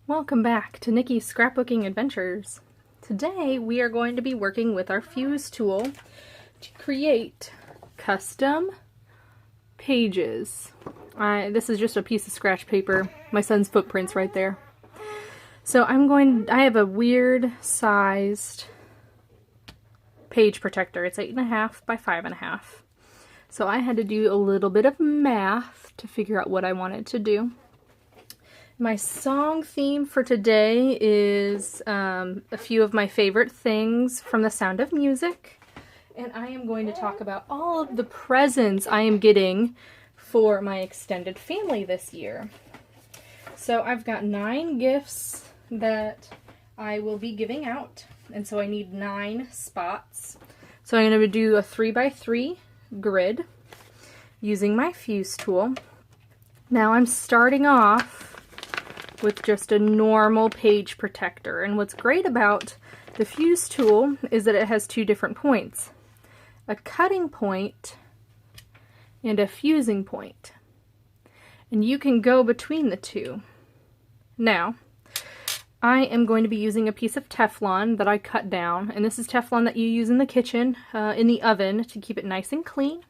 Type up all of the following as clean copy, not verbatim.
Welcome back to Nikki's Scrapbooking Adventures. Today we are going to be working with our fuse tool to create custom pages. This is just a piece of scratch paper. My son's footprint's right there. So I have a weird sized page protector. It's 8.5 by 5.5. So I had to do a little bit of math to figure out what I wanted to do. My song theme for today is a few of my favorite things from The Sound of Music. And I am going to talk about all of the presents I am getting for my extended family this year. So I've got 9 gifts that I will be giving out. And so I need 9 spots. So I'm going to do a 3x3 grid using my fuse tool. Now I'm starting off with just a normal page protector. And what's great about the fuse tool is that it has 2 different points. A cutting point and a fusing point. And you can go between the 2. Now, I am going to be using a piece of Teflon that I cut down. And this is Teflon that you use in the kitchen, in the oven, to keep it nice and clean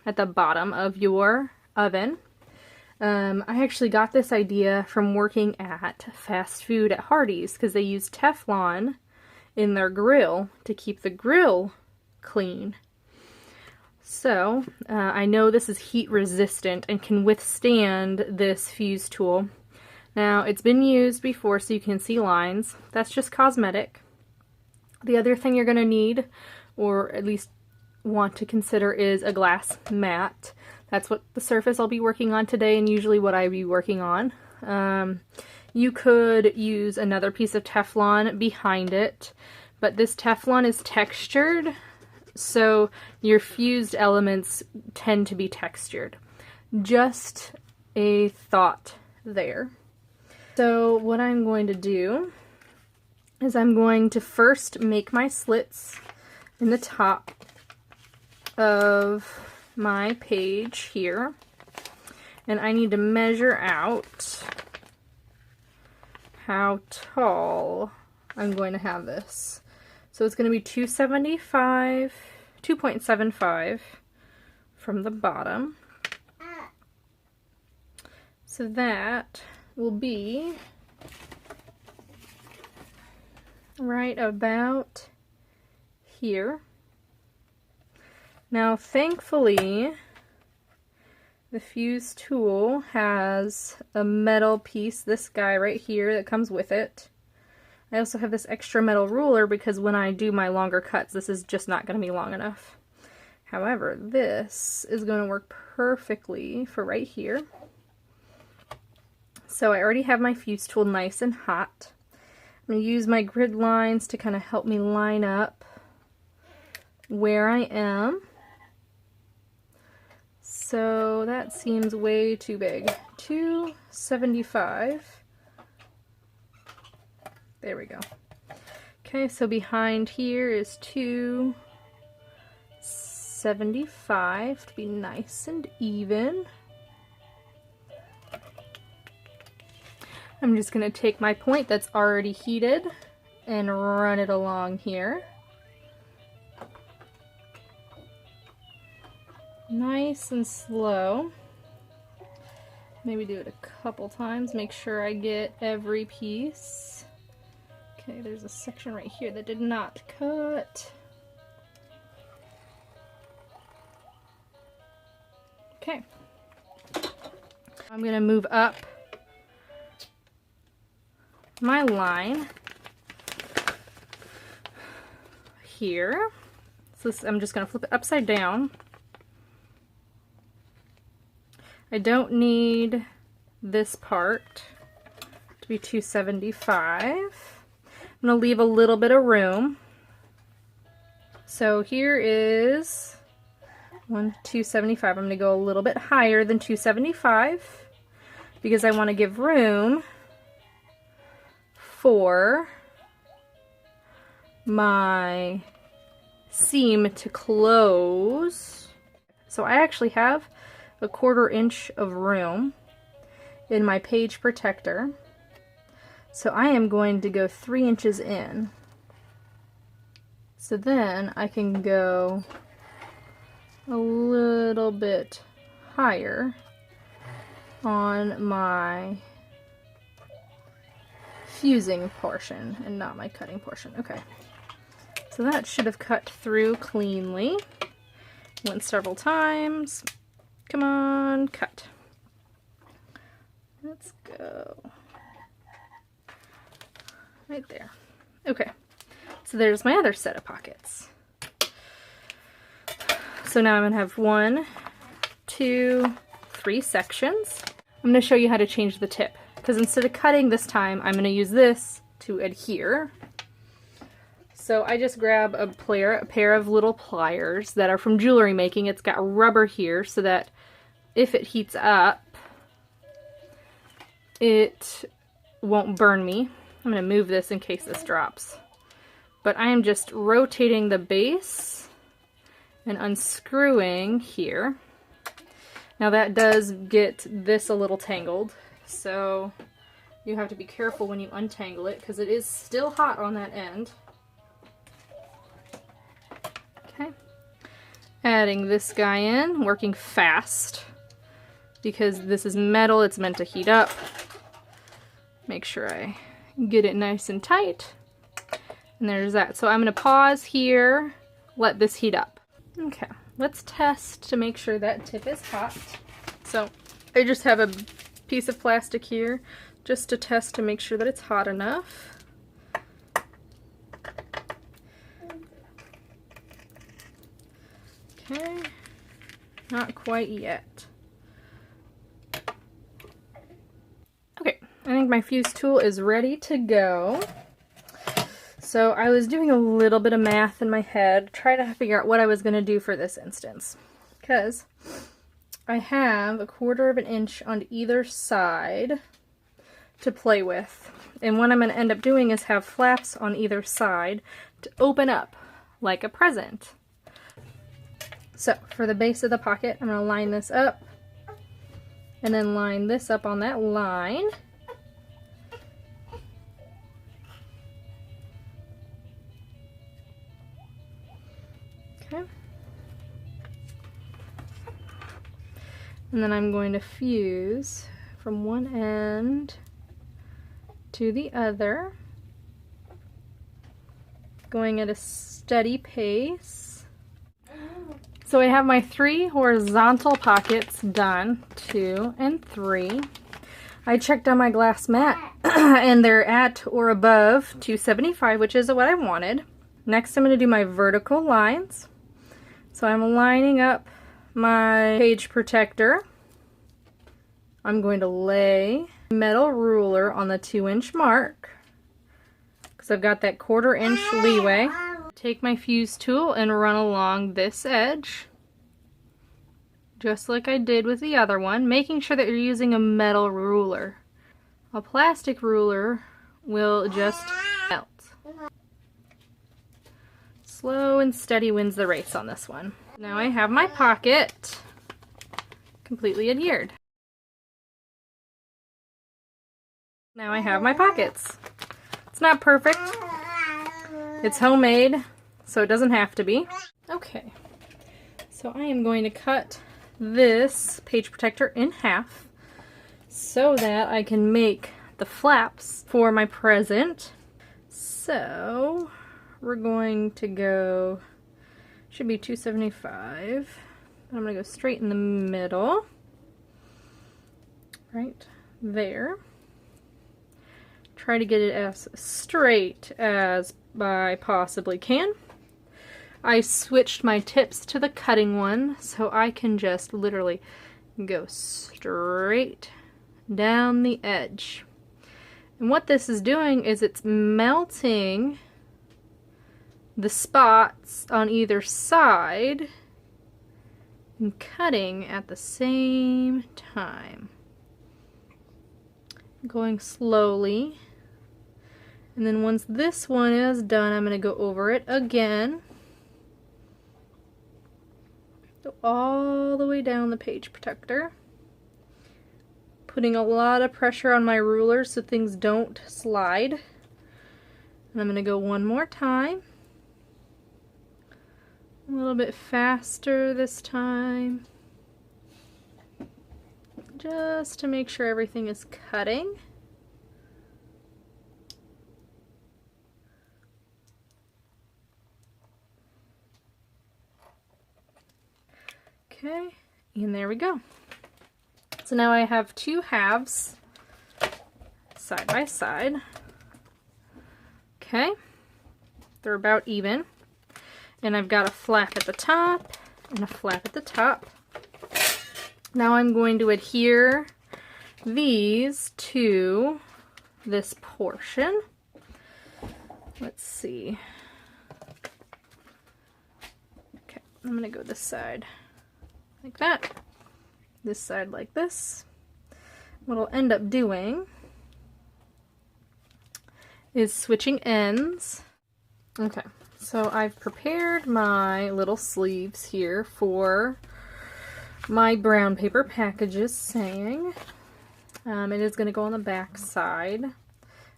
at the bottom of your oven. I actually got this idea from working at fast food at Hardee's because they use Teflon in their grill to keep the grill clean. So I know this is heat resistant and can withstand this fuse tool. Now it's been used before so you can see lines. That's just cosmetic. The other thing you're going to need, or at least want to consider, is a glass mat. That's what the surface I'll be working on today, and usually what I be working on. You could use another piece of Teflon behind it, but this Teflon is textured, so your fused elements tend to be textured. Just a thought there. So what I'm going to do is I'm going to first make my slits in the top of my page here, and I need to measure out how tall I'm going to have this. So it's going to be 2.75 from the bottom. So that will be right about here. Now, thankfully, the fuse tool has a metal piece, this guy right here, that comes with it. I also have this extra metal ruler because when I do my longer cuts, this is just not going to be long enough. However, this is going to work perfectly for right here. So I already have my fuse tool nice and hot. I'm going to use my grid lines to kind of help me line up where I am. So that seems way too big. 275. There we go. Okay, so behind here is 275 to be nice and even. I'm just going to take my point that's already heated and run it along here. Nice and slow. Maybe do it a couple times, make sure I get every piece. Okay, there's a section right here that did not cut. Okay. I'm going to move up my line here. So I'm just going to flip it upside down. I don't need this part to be 275. I'm going to leave a little bit of room. So here is 275. I'm going to go a little bit higher than 275 because I want to give room for my seam to close. So I actually have a 1/4 inch of room in my page protector. So I am going to go 3 inches in. So then I can go a little bit higher on my fusing portion and not my cutting portion. Okay. So that should have cut through cleanly. Went several times. Come on, cut. Let's go. Right there. Okay. So there's my other set of pockets. So now I'm going to have 1, 2, 3 sections. I'm going to show you how to change the tip, because instead of cutting this time, I'm going to use this to adhere. So I just grab a pair of little pliers that are from jewelry making. It's got rubber here so that if it heats up, it won't burn me. I'm going to move this in case this drops. But I am just rotating the base and unscrewing here. Now that does get this a little tangled, so you have to be careful when you untangle it because it is still hot on that end. Okay. Adding this guy in, working fast because this is metal, it's meant to heat up. Make sure I get it nice and tight. And there's that. So I'm going to pause here, let this heat up. Okay, let's test to make sure that tip is hot. So I just have a piece of plastic here just to test to make sure that it's hot enough. Okay, not quite yet. Okay, I think my fuse tool is ready to go. So I was doing a little bit of math in my head, trying to figure out what I was going to do for this instance. Because I have 1/4 of an inch on either side to play with. And what I'm going to end up doing is have flaps on either side to open up like a present. So for the base of the pocket, I'm going to line this up and then line this up on that line. Okay. And then I'm going to fuse from one end to the other, going at a steady pace. So I have my 3 horizontal pockets done, 2 and 3. I checked on my glass mat and they're at or above 275, which is what I wanted. Next I'm going to do my vertical lines. So I'm lining up my page protector. I'm going to lay metal ruler on the 2-inch mark because I've got that 1/4 inch leeway. Take my fuse tool and run along this edge just like I did with the other one, making sure that you're using a metal ruler. A plastic ruler will just melt. Slow and steady wins the race on this one. Now I have my pocket completely adhered. Now I have my pockets. It's not perfect. It's homemade, so it doesn't have to be. Okay, so I am going to cut this page protector in half so that I can make the flaps for my present. So we're going to go, should be 275. I'm going to go straight in the middle, right there. Try to get it as straight as I possibly can. I switched my tips to the cutting one so I can just literally go straight down the edge. And what this is doing is it's melting the spots on either side and cutting at the same time. Going slowly. And then once this one is done, I'm going to go over it again. Go all the way down the page protector. Putting a lot of pressure on my ruler so things don't slide. And I'm going to go one more time. A little bit faster this time. Just to make sure everything is cutting. Okay, and there we go. So now I have two halves side by side. Okay, they're about even. And I've got a flap at the top and a flap at the top. Now I'm going to adhere these to this portion. Let's see. Okay, I'm going to go this side like that. This side like this. What I'll end up doing is switching ends. Okay, so I've prepared my little sleeves here for my brown paper packages saying. It is going to go on the back side.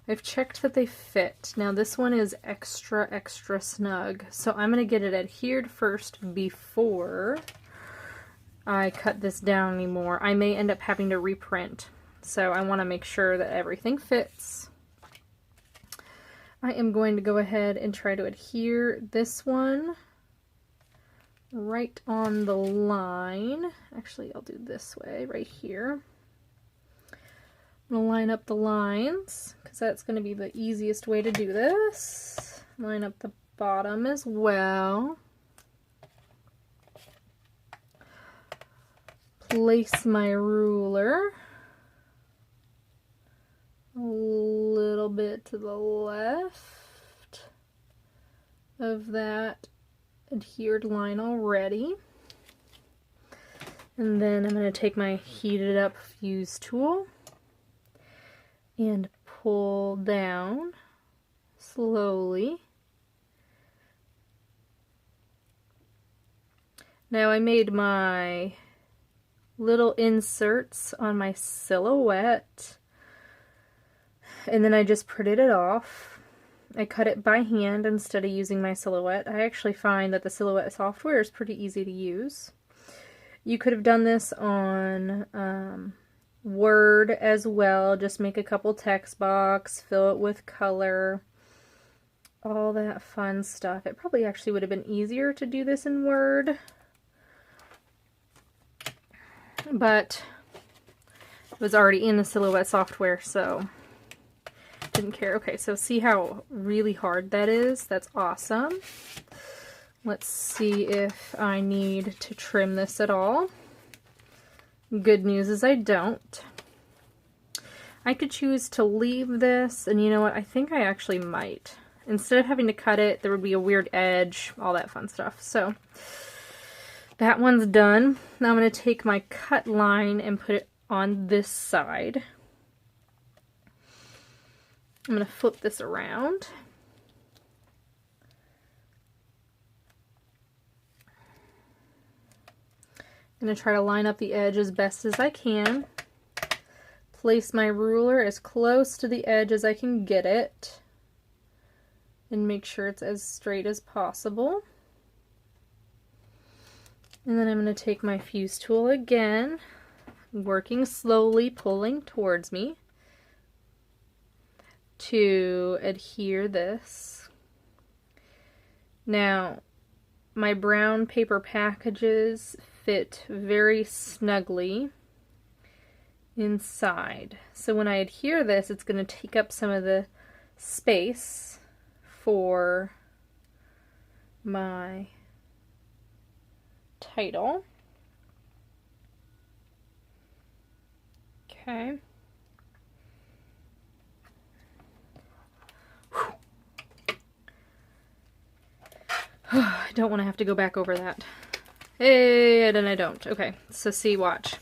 I've checked that they fit. Now this one is extra snug, so I'm going to get it adhered first before I cut this down anymore. I may end up having to reprint, so I want to make sure that everything fits. I am going to go ahead and try to adhere this one right on the line. Actually, I'll do this way, right here. I'm going to line up the lines, because that's going to be the easiest way to do this. Line up the bottom as well. Place my ruler a little bit to the left of that adhered line already. And then I'm going to take my heated up fuse tool and pull down slowly. Now I made my little inserts on my silhouette, and then I just printed it off. I cut it by hand instead of using my silhouette. I actually find that the silhouette software is pretty easy to use. You could have done this on Word as well. Just make a couple text box, fill it with color, all that fun stuff. It probably actually would have been easier to do this in Word, but it was already in the silhouette software, so didn't care. Okay, so see how really hard that is? That's awesome. Let's see if I need to trim this at all. Good news is I don't. I could choose to leave this, and you know what? I think I actually might. Instead of having to cut it, there would be a weird edge, all that fun stuff. So that one's done. Now I'm going to take my cut line and put it on this side. I'm going to flip this around. I'm going to try to line up the edge as best as I can. Place my ruler as close to the edge as I can get it. And make sure it's as straight as possible. And then I'm going to take my fuse tool again, working slowly, pulling towards me to adhere this. Now, my brown paper packages fit very snugly inside. So when I adhere this, it's going to take up some of the space for my title. Okay. I don't want to have to go back over that. Hey, and I don't. Okay, so see, watch.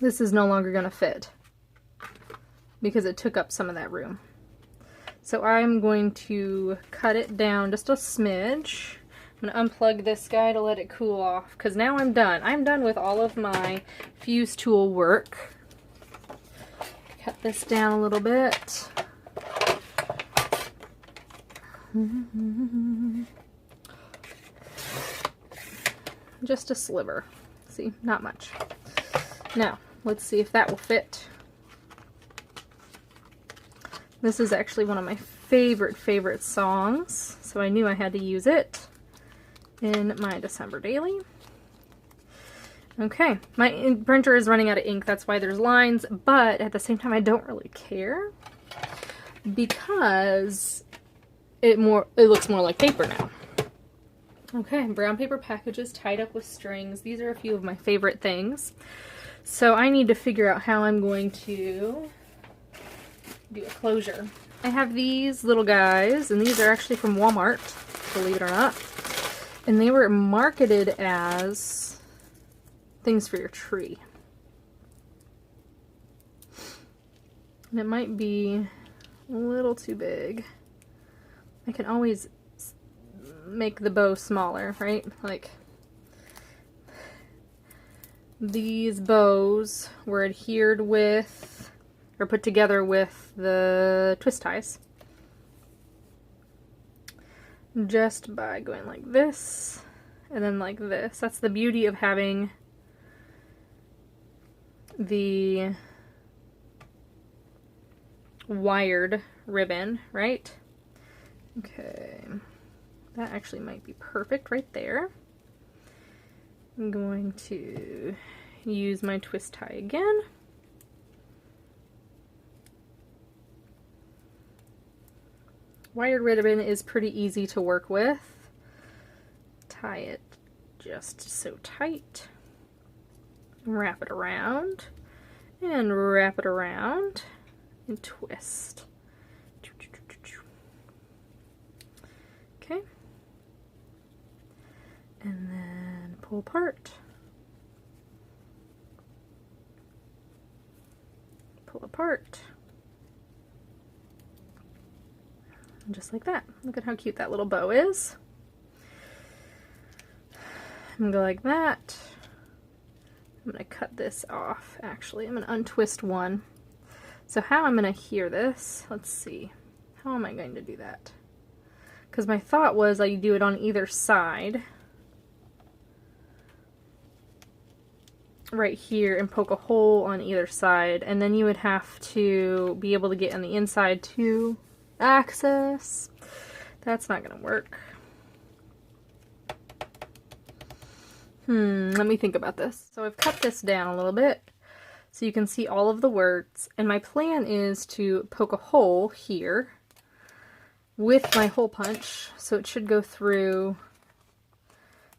This is no longer going to fit because it took up some of that room. So I'm going to cut it down just a smidge. I'm going to unplug this guy to let it cool off because now I'm done. I'm done with all of my fuse tool work. cut this down a little bit. Just a sliver. See, not much. Now, let's see if that will fit. This is actually one of my favorite songs, so I knew I had to use it in my December daily. Okay, my printer is running out of ink, that's why there's lines, but at the same time I don't really care because it looks more like paper now. Okay, brown paper packages tied up with strings. These are a few of my favorite things. So I need to figure out how I'm going to do a closure. I have these little guys, and these are actually from Walmart, believe it or not. And they were marketed as things for your tree. And it might be a little too big. I can always make the bow smaller, right? Like, these bows were adhered with, or put together with the twist ties. Just by going like this, and then like this. That's the beauty of having the wired ribbon, right? Okay. That actually might be perfect right there. I'm going to use my twist tie again. Wired ribbon is pretty easy to work with. Tie it just so tight. Wrap it around. And wrap it around. And twist. Okay. And then pull apart. Pull apart. And just like that. Look at how cute that little bow is. I'm gonna go like that. I'm gonna cut this off, actually. I'm gonna untwist one. So how I'm gonna hear this, let's see. How am I going to do that? Because my thought was I do it on either side. Right here, and poke a hole on either side, and then you would have to be able to get on the inside to access. That's not gonna work. Let me think about this. So I've cut this down a little bit so you can see all of the words, and my plan is to poke a hole here with my hole punch, so it should go through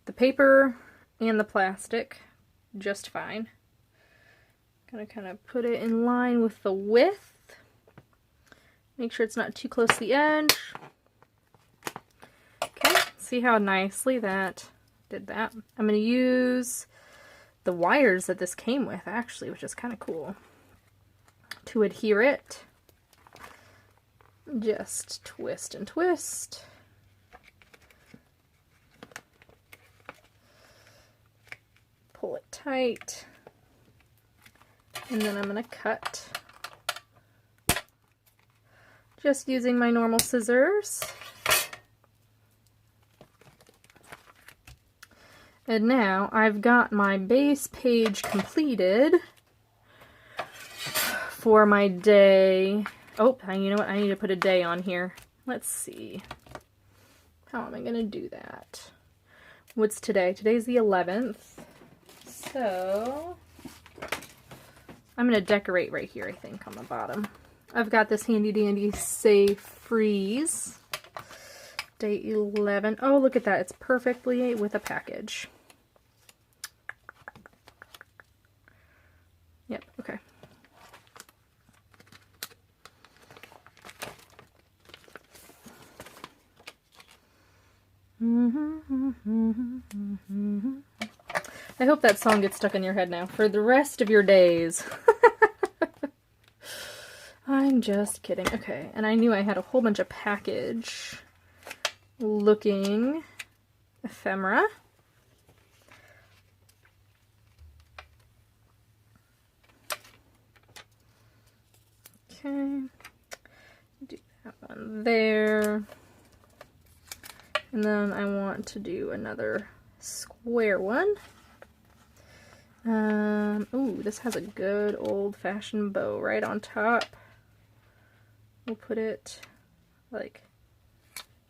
the paper and the plastic just fine. Gonna kind of put it in line with the width. Make sure it's not too close to the edge. Okay, see how nicely that did that. I'm gonna use the wires that this came with, actually, which is kind of cool, to adhere it. Just twist and twist. Pull it tight. And then I'm going to cut. Just using my normal scissors. And now I've got my base page completed for my day. Oh, you know what? I need to put a day on here. Let's see. How am I going to do that? What's today? Today's the 11th. So I'm going to decorate right here, I think, on the bottom. I've got this handy dandy Safe Freeze. Day 11. Oh, look at that. It's perfectly with a package. Yep, okay. I hope that song gets stuck in your head now for the rest of your days. I'm just kidding. Okay, and I knew I had a whole bunch of package looking ephemera. one there. And then I want to do another square one. Ooh, this has a good old-fashioned bow right on top. We'll put it like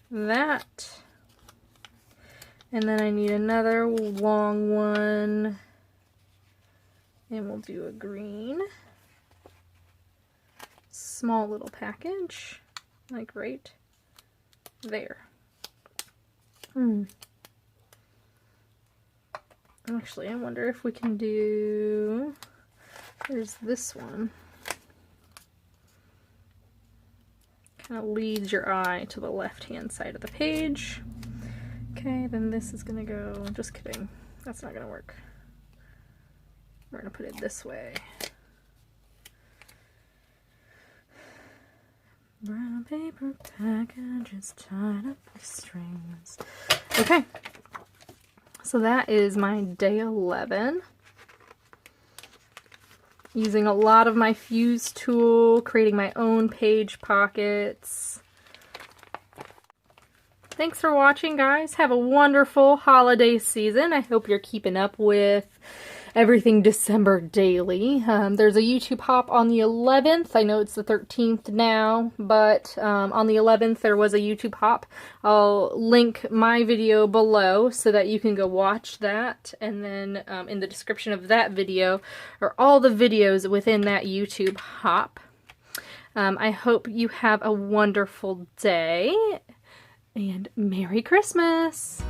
that. And then I need another long one. And we'll do a green. Small little package, like right there. Actually, I wonder if we can do, there's this one. Kind of leads your eye to the left-hand side of the page. Okay, then this is gonna go, just kidding, that's not gonna work. We're gonna put it this way. Brown paper packages tied up with strings. Okay, so that is my day 11. Using a lot of my fuse tool, creating my own page pockets. Thanks for watching, guys. Have a wonderful holiday season. I hope you're keeping up with everything December daily. There's a YouTube hop on the 11th. I know it's the 13th now, but on the 11th there was a YouTube hop. I'll link my video below so that you can go watch that, and then in the description of that video are all the videos within that YouTube hop. I hope you have a wonderful day, and Merry Christmas!